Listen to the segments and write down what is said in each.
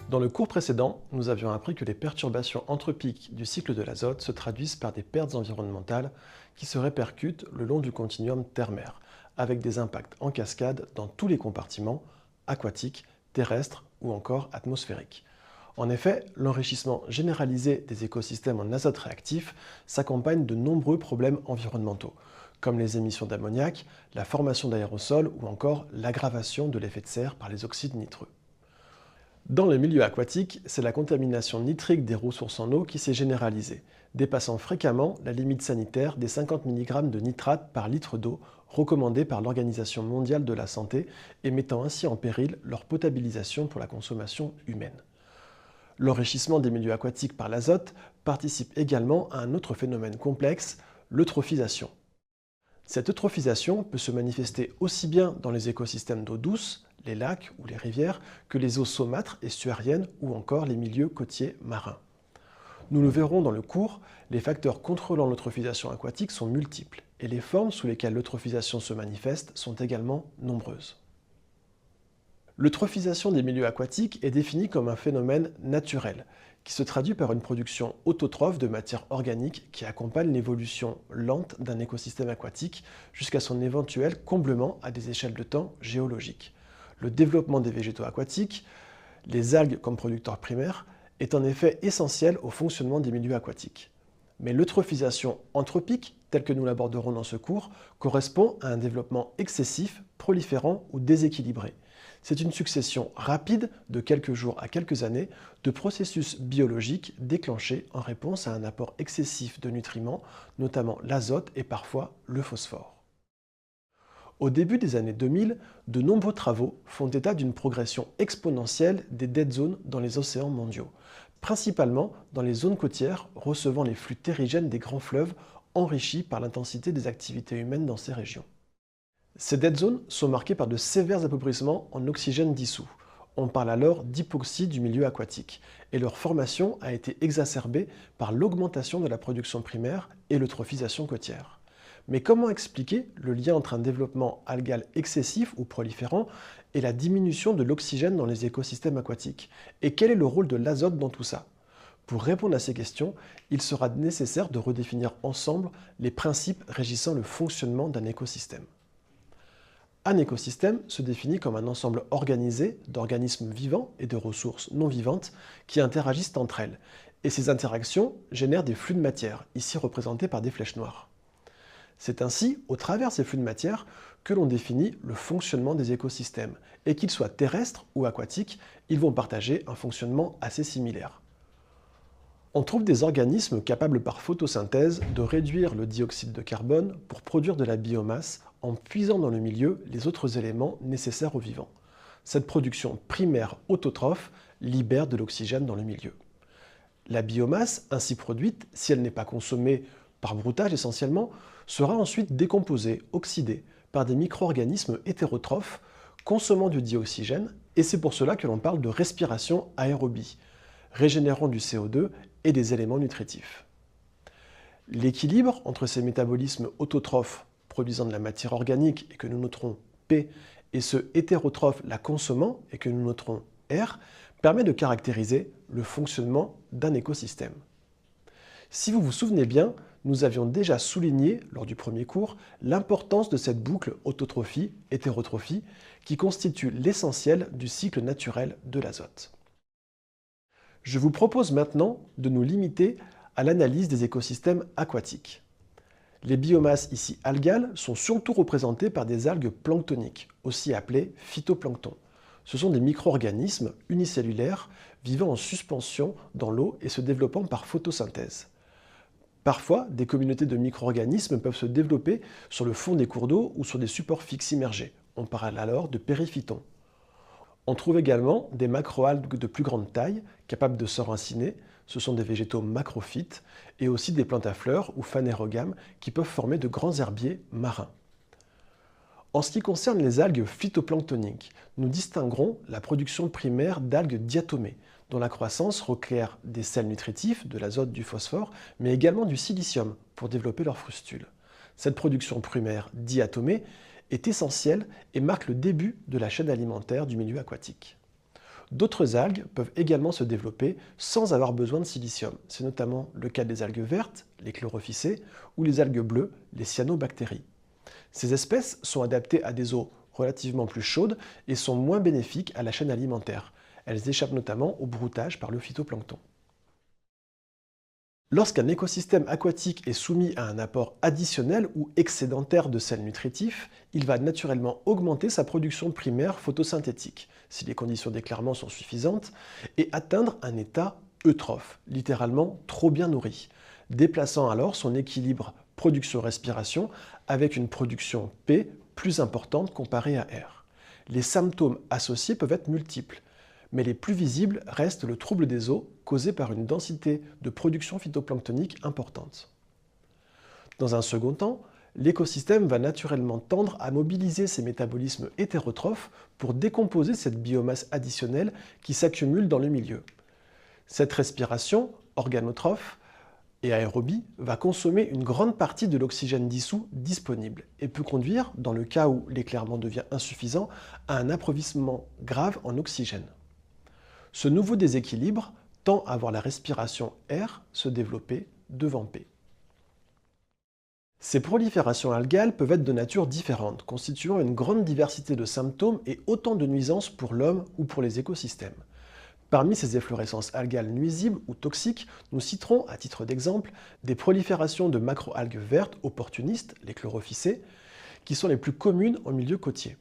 Dans le cours précédent, nous avions appris que les perturbations anthropiques du cycle de l'azote se traduisent par des pertes environnementales qui se répercutent le long du continuum terre-mer, avec des impacts en cascade dans tous les compartiments, aquatiques, terrestres ou encore atmosphériques. En effet, l'enrichissement généralisé des écosystèmes en azote réactif s'accompagne de nombreux problèmes environnementaux, comme les émissions d'ammoniac, la formation d'aérosols ou encore l'aggravation de l'effet de serre par les oxydes nitreux. Dans le milieu aquatique, c'est la contamination nitrique des ressources en eau qui s'est généralisée, dépassant fréquemment la limite sanitaire des 50 mg de nitrate par litre d'eau recommandée par l'Organisation mondiale de la santé et mettant ainsi en péril leur potabilisation pour la consommation humaine. L'enrichissement des milieux aquatiques par l'azote participe également à un autre phénomène complexe, l'eutrophisation. Cette eutrophisation peut se manifester aussi bien dans les écosystèmes d'eau douce, les lacs ou les rivières, que les eaux saumâtres, estuariennes ou encore les milieux côtiers marins. Nous le verrons dans le cours, les facteurs contrôlant l'eutrophisation aquatique sont multiples et les formes sous lesquelles l'eutrophisation se manifeste sont également nombreuses. L'eutrophisation des milieux aquatiques est définie comme un phénomène naturel, qui se traduit par une production autotrophe de matière organique qui accompagne l'évolution lente d'un écosystème aquatique jusqu'à son éventuel comblement à des échelles de temps géologiques. Le développement des végétaux aquatiques, les algues comme producteurs primaires, est en effet essentiel au fonctionnement des milieux aquatiques. Mais l'eutrophisation anthropique, telle que nous l'aborderons dans ce cours, correspond à un développement excessif, proliférant ou déséquilibré. C'est une succession rapide, de quelques jours à quelques années, de processus biologiques déclenchés en réponse à un apport excessif de nutriments, notamment l'azote et parfois le phosphore. Au début des années 2000, de nombreux travaux font état d'une progression exponentielle des dead zones dans les océans mondiaux, principalement dans les zones côtières recevant les flux terrigènes des grands fleuves enrichis par l'intensité des activités humaines dans ces régions. Ces dead zones sont marquées par de sévères appauvrissements en oxygène dissous. On parle alors d'hypoxie du milieu aquatique, et leur formation a été exacerbée par l'augmentation de la production primaire et l'eutrophisation côtière. Mais comment expliquer le lien entre un développement algal excessif ou proliférant et la diminution de l'oxygène dans les écosystèmes aquatiques? Et quel est le rôle de l'azote dans tout ça? Pour répondre à ces questions, il sera nécessaire de redéfinir ensemble les principes régissant le fonctionnement d'un écosystème. Un écosystème se définit comme un ensemble organisé d'organismes vivants et de ressources non vivantes qui interagissent entre elles. Et ces interactions génèrent des flux de matière, ici représentés par des flèches noires. C'est ainsi, au travers ces flux de matière, que l'on définit le fonctionnement des écosystèmes. Et qu'ils soient terrestres ou aquatiques, ils vont partager un fonctionnement assez similaire. On trouve des organismes capables par photosynthèse de réduire le dioxyde de carbone pour produire de la biomasse en puisant dans le milieu les autres éléments nécessaires aux vivants. Cette production primaire autotrophe libère de l'oxygène dans le milieu. La biomasse ainsi produite, si elle n'est pas consommée par broutage essentiellement, sera ensuite décomposée, oxydée, par des micro-organismes hétérotrophes consommant du dioxygène, et c'est pour cela que l'on parle de respiration aérobie, régénérant du CO2 et des éléments nutritifs. L'équilibre entre ces métabolismes autotrophes produisant de la matière organique et que nous noterons P, et ceux hétérotrophes la consommant et que nous noterons R, permet de caractériser le fonctionnement d'un écosystème. Si vous vous souvenez bien, nous avions déjà souligné, lors du premier cours, l'importance de cette boucle autotrophie-hétérotrophie qui constitue l'essentiel du cycle naturel de l'azote. Je vous propose maintenant de nous limiter à l'analyse des écosystèmes aquatiques. Les biomasses ici algales sont surtout représentées par des algues planctoniques, aussi appelées phytoplanctons. Ce sont des micro-organismes unicellulaires vivant en suspension dans l'eau et se développant par photosynthèse. Parfois, des communautés de micro-organismes peuvent se développer sur le fond des cours d'eau ou sur des supports fixes immergés. On parle alors de périphytons. On trouve également des macroalgues de plus grande taille, capables de s'enraciner, ce sont des végétaux macrophytes, et aussi des plantes à fleurs ou phanérogames qui peuvent former de grands herbiers marins. En ce qui concerne les algues phytoplanctoniques, nous distinguerons la production primaire d'algues diatomées, dont la croissance requiert des sels nutritifs, de l'azote, du phosphore, mais également du silicium pour développer leurs frustules. Cette production primaire diatomée est essentielle et marque le début de la chaîne alimentaire du milieu aquatique. D'autres algues peuvent également se développer sans avoir besoin de silicium. C'est notamment le cas des algues vertes, les chlorophycées, ou les algues bleues, les cyanobactéries. Ces espèces sont adaptées à des eaux relativement plus chaudes et sont moins bénéfiques à la chaîne alimentaire. Elles échappent notamment au broutage par le phytoplancton. Lorsqu'un écosystème aquatique est soumis à un apport additionnel ou excédentaire de sels nutritifs, il va naturellement augmenter sa production primaire photosynthétique, si les conditions d'éclairement sont suffisantes, et atteindre un état eutrophe, littéralement trop bien nourri, déplaçant alors son équilibre production-respiration avec une production P plus importante comparée à R. Les symptômes associés peuvent être multiples, mais les plus visibles restent le trouble des eaux causé par une densité de production phytoplanctonique importante. Dans un second temps, l'écosystème va naturellement tendre à mobiliser ses métabolismes hétérotrophes pour décomposer cette biomasse additionnelle qui s'accumule dans le milieu. Cette respiration, organotrophe et aérobie, va consommer une grande partie de l'oxygène dissous disponible et peut conduire, dans le cas où l'éclairement devient insuffisant, à un appauvrissement grave en oxygène. Ce nouveau déséquilibre tend à voir la respiration R se développer devant P. Ces proliférations algales peuvent être de nature différente, constituant une grande diversité de symptômes et autant de nuisances pour l'homme ou pour les écosystèmes. Parmi ces efflorescences algales nuisibles ou toxiques, nous citerons, à titre d'exemple, des proliférations de macroalgues vertes opportunistes, les chlorophycées, qui sont les plus communes en milieu côtier.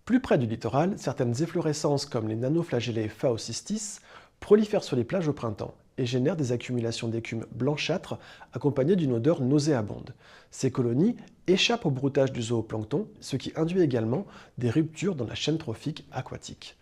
Plus près du littoral, certaines efflorescences comme les nanoflagellés Phaocystis prolifèrent sur les plages au printemps et génèrent des accumulations d'écume blanchâtre accompagnées d'une odeur nauséabonde. Ces colonies échappent au broutage du zooplancton, ce qui induit également des ruptures dans la chaîne trophique aquatique.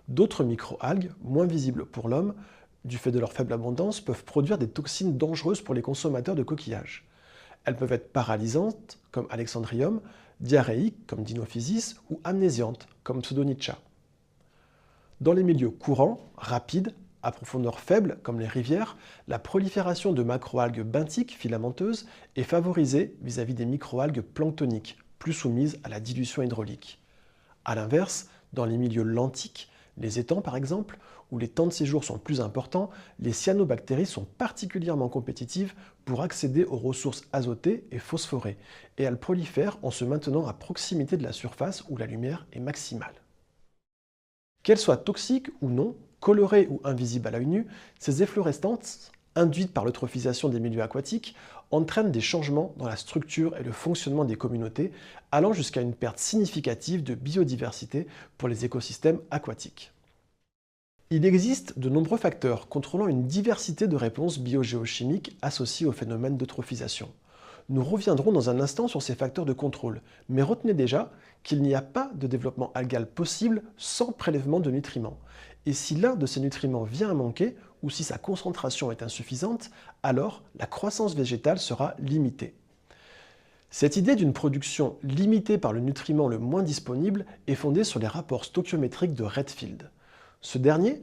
D'autres microalgues, moins visibles pour l'homme, du fait de leur faible abondance, peuvent produire des toxines dangereuses pour les consommateurs de coquillages. Elles peuvent être paralysantes, comme Alexandrium, diarrhéiques, comme Dinophysis, ou amnésiantes, comme Pseudonycha. Dans les milieux courants, rapides, à profondeur faible, comme les rivières, la prolifération de macroalgues benthiques filamenteuses est favorisée vis-à-vis des microalgues planctoniques, plus soumises à la dilution hydraulique. A l'inverse, dans les milieux lentiques, les étangs par exemple, où les temps de séjour sont plus importants, les cyanobactéries sont particulièrement compétitives pour accéder aux ressources azotées et phosphorées, et elles prolifèrent en se maintenant à proximité de la surface où la lumière est maximale. Qu'elles soient toxiques ou non, colorées ou invisibles à l'œil nu, ces efflorescences, induites par l'eutrophisation des milieux aquatiques, entraînent des changements dans la structure et le fonctionnement des communautés, allant jusqu'à une perte significative de biodiversité pour les écosystèmes aquatiques. Il existe de nombreux facteurs contrôlant une diversité de réponses biogéochimiques associées au phénomène d'eutrophisation. Nous reviendrons dans un instant sur ces facteurs de contrôle, mais retenez déjà qu'il n'y a pas de développement algal possible sans prélèvement de nutriments. Et si l'un de ces nutriments vient à manquer, ou si sa concentration est insuffisante, alors la croissance végétale sera limitée. Cette idée d'une production limitée par le nutriment le moins disponible est fondée sur les rapports stoichiométriques de Redfield. Ce dernier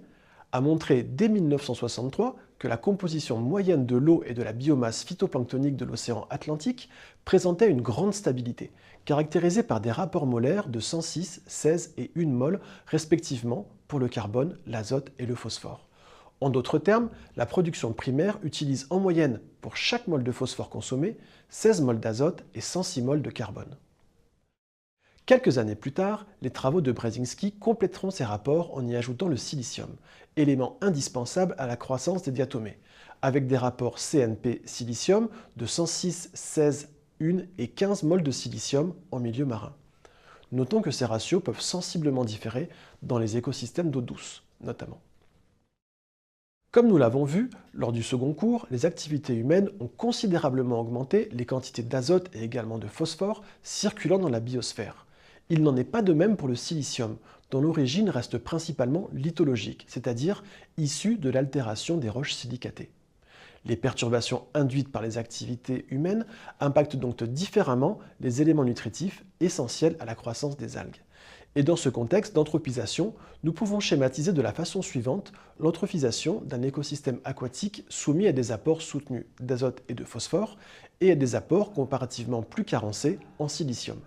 a montré dès 1963 que la composition moyenne de l'eau et de la biomasse phytoplanctonique de l'océan Atlantique présentait une grande stabilité, caractérisée par des rapports molaires de 106, 16 et 1 mol respectivement pour le carbone, l'azote et le phosphore. En d'autres termes, la production primaire utilise en moyenne pour chaque mol de phosphore consommé 16 mols d'azote et 106 mols de carbone. Quelques années plus tard, les travaux de Brzezinski compléteront ces rapports en y ajoutant le silicium, élément indispensable à la croissance des diatomées, avec des rapports CNP-silicium de 106, 16, 1 et 15 mols de silicium en milieu marin. Notons que ces ratios peuvent sensiblement différer dans les écosystèmes d'eau douce, notamment. Comme nous l'avons vu, lors du second cours, les activités humaines ont considérablement augmenté les quantités d'azote et également de phosphore circulant dans la biosphère. Il n'en est pas de même pour le silicium, dont l'origine reste principalement lithologique, c'est-à-dire issue de l'altération des roches silicatées. Les perturbations induites par les activités humaines impactent donc différemment les éléments nutritifs essentiels à la croissance des algues. Et dans ce contexte d'anthropisation, nous pouvons schématiser de la façon suivante l'eutrophisation d'un écosystème aquatique soumis à des apports soutenus d'azote et de phosphore et à des apports comparativement plus carencés en silicium.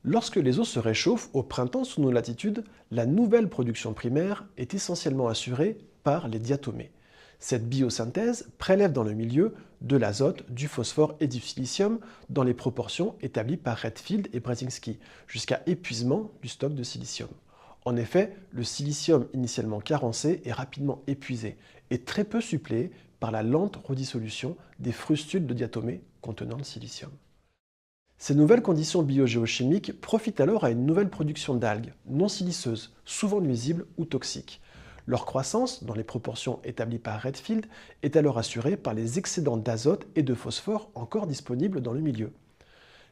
Lorsque les eaux se réchauffent au printemps sous nos latitudes, la nouvelle production primaire est essentiellement assurée par les diatomées. Cette biosynthèse prélève dans le milieu de l'azote, du phosphore et du silicium dans les proportions établies par Redfield et Brzezinski, jusqu'à épuisement du stock de silicium. En effet, le silicium initialement carencé est rapidement épuisé et très peu suppléé par la lente redissolution des frustules de diatomées contenant le silicium. Ces nouvelles conditions biogéochimiques profitent alors à une nouvelle production d'algues, non siliceuses, souvent nuisibles ou toxiques. Leur croissance, dans les proportions établies par Redfield, est alors assurée par les excédents d'azote et de phosphore encore disponibles dans le milieu.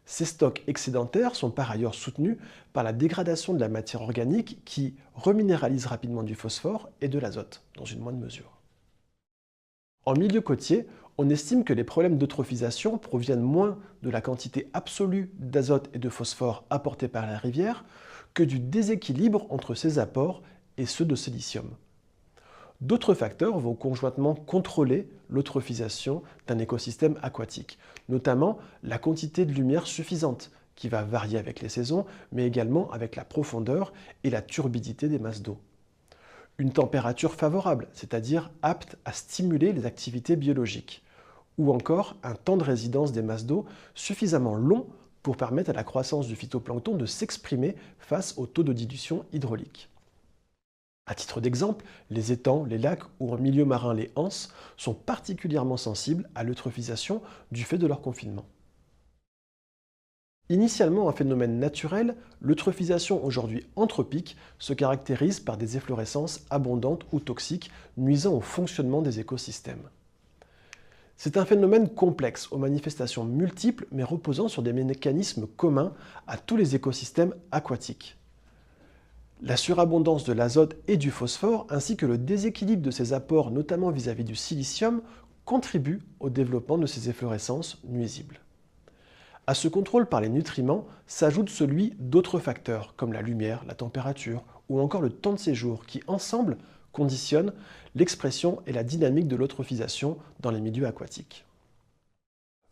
Ces stocks excédentaires sont par ailleurs soutenus par la dégradation de la matière organique qui reminéralise rapidement du phosphore et de l'azote, dans une moindre mesure. En milieu côtier, on estime que les problèmes d'eutrophisation proviennent moins de la quantité absolue d'azote et de phosphore apportés par la rivière que du déséquilibre entre ces apports et ceux de silicium. D'autres facteurs vont conjointement contrôler l'eutrophisation d'un écosystème aquatique, notamment la quantité de lumière suffisante, qui va varier avec les saisons, mais également avec la profondeur et la turbidité des masses d'eau. Une température favorable, c'est-à-dire apte à stimuler les activités biologiques, ou encore un temps de résidence des masses d'eau suffisamment long pour permettre à la croissance du phytoplancton de s'exprimer face au taux de dilution hydraulique. À titre d'exemple, les étangs, les lacs ou en milieu marin les anses sont particulièrement sensibles à l'eutrophisation du fait de leur confinement. Initialement un phénomène naturel, l'eutrophisation aujourd'hui anthropique se caractérise par des efflorescences abondantes ou toxiques nuisant au fonctionnement des écosystèmes. C'est un phénomène complexe aux manifestations multiples mais reposant sur des mécanismes communs à tous les écosystèmes aquatiques. La surabondance de l'azote et du phosphore ainsi que le déséquilibre de ces apports, notamment vis-à-vis du silicium, contribuent au développement de ces efflorescences nuisibles. À ce contrôle par les nutriments s'ajoute celui d'autres facteurs comme la lumière, la température ou encore le temps de séjour qui, ensemble, conditionnent l'expression et la dynamique de l'eutrophisation dans les milieux aquatiques.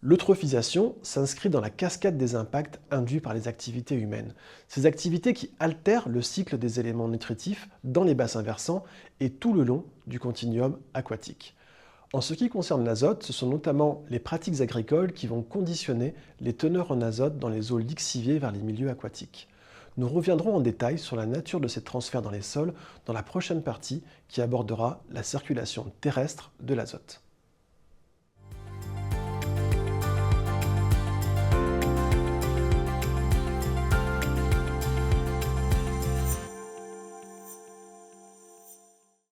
L'eutrophisation s'inscrit dans la cascade des impacts induits par les activités humaines, ces activités qui altèrent le cycle des éléments nutritifs dans les bassins versants et tout le long du continuum aquatique. En ce qui concerne l'azote, ce sont notamment les pratiques agricoles qui vont conditionner les teneurs en azote dans les eaux lixiviées vers les milieux aquatiques. Nous reviendrons en détail sur la nature de ces transferts dans les sols dans la prochaine partie qui abordera la circulation terrestre de l'azote.